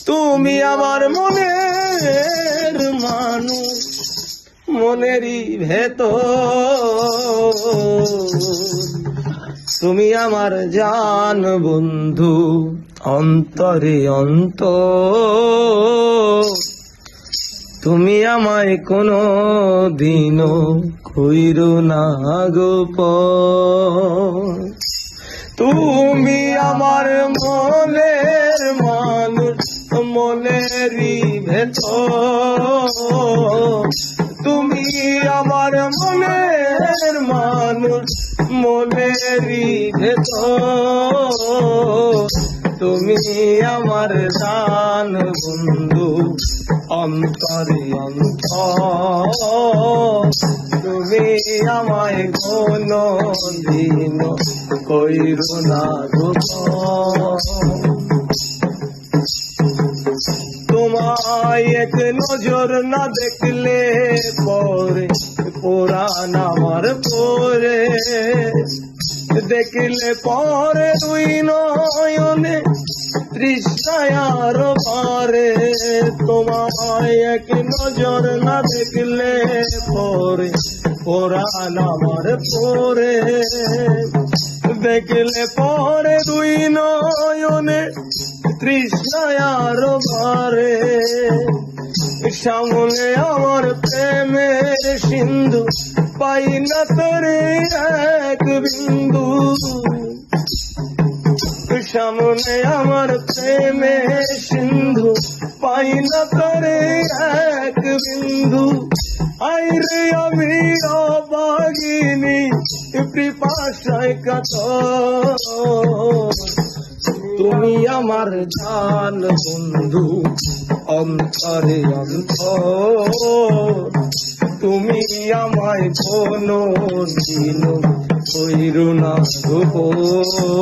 তুমি আমার মনের মানুষ, মনেরই ভেতর, তুমি আমার জান বন্ধু, অন্তরে অন্তর। তুমি আমায় কোনো দিনও কইরো না গোপন। তুমি আমার মনের মানুষ, মনেরই ভেতর, তুমি আমার মনের মানুষ, মনেরই ভেতর। তুমি আমার জান বন্ধু, অন্তরে অন্তর। তুমি আমায় কোনো দিন কইরো না গোপন। তোমায় এক নজর না দেখলে পরে পুরাণ আমার পরে, দেখলে পরে দুই নয়নে তৃষ্ণায় আরো বাড়ে। তোমায় এক নজর না দেখলে পরে পুরাণ আমার পরে, দেখলে পরে দুই নয়নে তৃষ্ণায় আরো বাড়ে। সামনে আমার প্রেমের সিন্ধু, পাই না তোরে এক বিন্দু। সামনে আমার প্রেমের সিন্ধু, পাই না তোরে এক বিন্দু। আইরে আমি অভাগিনী, পিপাসায় কাতর। তুমি আমার জান বন্ধু, অন্তরে অন্তর। তুমি আমায় কোনো দিন কইরো না গোপন।